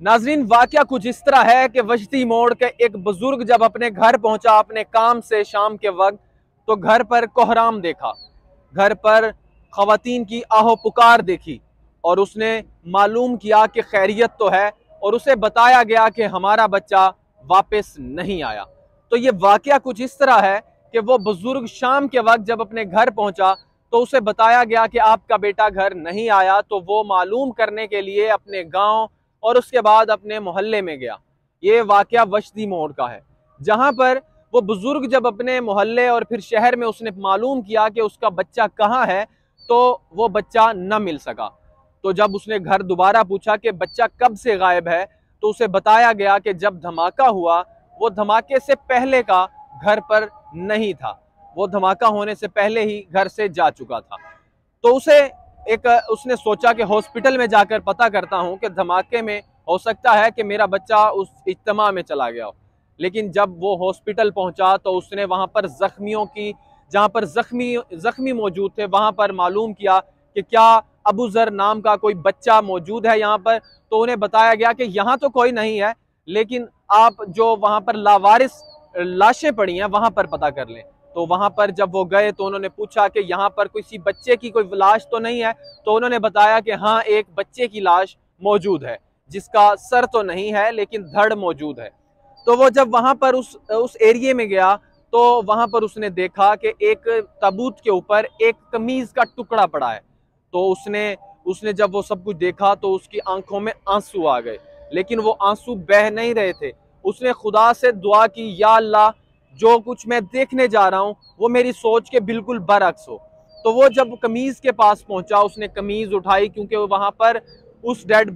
नाजरीन, वाकया कुछ इस तरह है कि वजदी मोड़ के एक बुजुर्ग जब अपने घर पहुंचा अपने काम से शाम के वक्त, तो घर पर कोहराम देखा, घर पर खवातीन की आहो पुकार देखी और उसने मालूम किया कि खैरियत तो है, और उसे बताया गया कि हमारा बच्चा वापस नहीं आया। तो ये वाकया कुछ इस तरह है कि वो बुजुर्ग शाम के वक्त जब अपने घर पहुंचा तो उसे बताया गया कि आपका बेटा घर नहीं आया। तो वो मालूम करने के लिए अपने गांव और उसके बाद अपने मोहल्ले में गया। ये वाकया वजदी मोड़ का है, जहां पर वो बुजुर्ग जब अपने मोहल्ले और फिर शहर में उसने मालूम किया कि उसका बच्चा कहाँ है, तो वो बच्चा न मिल सका। तो जब उसने घर दोबारा पूछा कि बच्चा कब से गायब है, तो उसे बताया गया कि जब धमाका हुआ वो धमाके से पहले का घर पर नहीं था, वो धमाका होने से पहले ही घर से जा चुका था। तो उसने सोचा कि हॉस्पिटल में जाकर पता करता हूं कि धमाके में हो सकता है कि मेरा बच्चा उस इज्तिमा में चला गया हो। लेकिन जब वो हॉस्पिटल पहुंचा तो उसने वहां पर जख्मियों की, जहां पर जख्मी मौजूद थे, वहां पर मालूम किया कि क्या अबू जर नाम का कोई बच्चा मौजूद है यहाँ पर। तो उन्हें बताया गया कि यहाँ तो कोई नहीं है, लेकिन आप जो वहां पर लावारिस लाशें पड़ी हैं वहां पर पता कर लें। तो वहां पर जब वो गए तो उन्होंने पूछा कि यहाँ पर किसी बच्चे की कोई लाश तो नहीं है। तो उन्होंने बताया कि हाँ, एक बच्चे की लाश मौजूद है, जिसका सर तो नहीं है लेकिन धड़ मौजूद है। तो वो जब वहां पर उस एरिए में गया तो वहां पर उसने देखा कि एक ताबूत के ऊपर एक कमीज का टुकड़ा पड़ा है। तो उसने उसने जब वो सब कुछ देखा तो उसकी आंखों में आंसू आ गए, लेकिन वो आंसू बह नहीं रहे थे। उसने खुदा से दुआ की, या अल्लाह, जो कुछ मैं देखने जा रहा हूं वो मेरी सोच के बिल्कुल बरअक्स हो। तो वो जब कमीज के पास पहुंचा, उसने कमीज उठाई, क्योंकि वहां पर उस डेड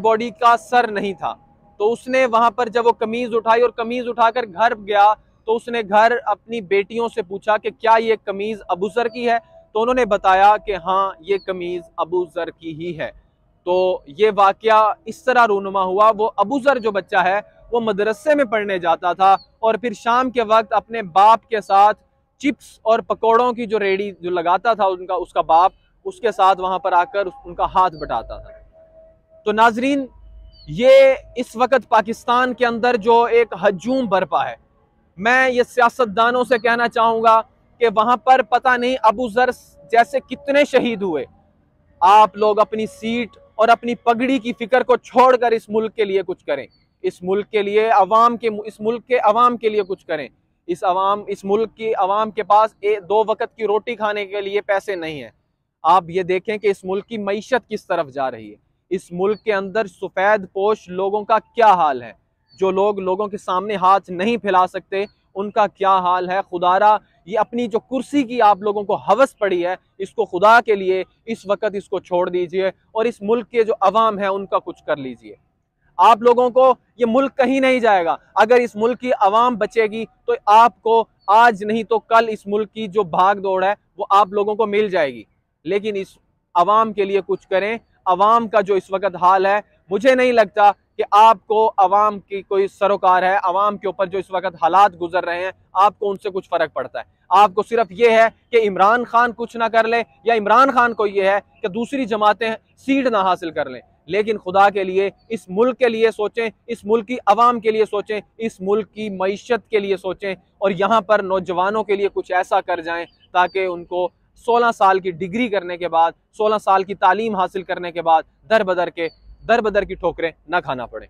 बॉडी का सर नहीं था। तो उसने वहां पर जब वो कमीज उठाई और कमीज उठाकर घर गया तो उसने घर अपनी बेटियों से पूछा कि क्या ये कमीज अबू जर की है। तो उन्होंने बताया कि हाँ, ये कमीज अबू जर की ही है। तो ये वाकया इस तरह रूनुमा हुआ। वो अबू जर जो बच्चा है वो मदरसे में पढ़ने जाता था और फिर शाम के वक्त अपने बाप के साथ चिप्स और पकौड़ों की जो रेडी जो लगाता था उसका बाप, उसके साथ वहां पर आकर उनका हाथ बटाता था। तो नाजरीन, ये इस वक्त पाकिस्तान के अंदर जो एक हजूम बरपा है, मैं ये सियासतदानों से कहना चाहूंगा कि वहां पर पता नहीं अबू जर जैसे कितने शहीद हुए। आप लोग अपनी सीट और अपनी पगड़ी की फिक्र को छोड़कर इस मुल्क के लिए कुछ करें, इस मुल्क के लिए इस मुल्क के अवाम के लिए कुछ करें। इस मुल्क की अवाम के पास दो वक्त की रोटी खाने के लिए पैसे नहीं है। आप ये देखें कि इस मुल्क की मईशत किस तरफ जा रही है। इस मुल्क के अंदर सफेद पोश लोगों का क्या हाल है, जो लोग लोगों के सामने हाथ नहीं फैला सकते, उनका क्या हाल है। खुदारा, ये अपनी जो कुर्सी की आप लोगों को हवस पड़ी है, इसको खुदा के लिए इस वक्त इसको छोड़ दीजिए और इस मुल्क के जो अवाम है उनका कुछ कर लीजिए। आप लोगों को ये मुल्क कहीं नहीं जाएगा। अगर इस मुल्क की अवाम बचेगी तो आपको आज नहीं तो कल इस मुल्क की जो भाग दौड़ है वो आप लोगों को मिल जाएगी। लेकिन इस अवाम के लिए कुछ करें। अवाम का जो इस वक्त हाल है, मुझे नहीं लगता कि आपको अवाम की कोई सरोकार है। अवाम के ऊपर जो इस वक्त हालात गुजर रहे हैं, आपको उनसे कुछ फर्क पड़ता है। आपको सिर्फ ये है कि इमरान खान कुछ ना कर ले, या इमरान खान को ये है कि दूसरी जमातें सीट ना हासिल कर लें। लेकिन खुदा के लिए इस मुल्क के लिए सोचें, इस मुल्क की अवाम के लिए सोचें, इस मुल्क की मईशत के लिए सोचें, और यहाँ पर नौजवानों के लिए कुछ ऐसा कर जाएं ताकि उनको 16 साल की डिग्री करने के बाद, 16 साल की तालीम हासिल करने के बाद दर बदर की ठोकरें न खाना पड़े।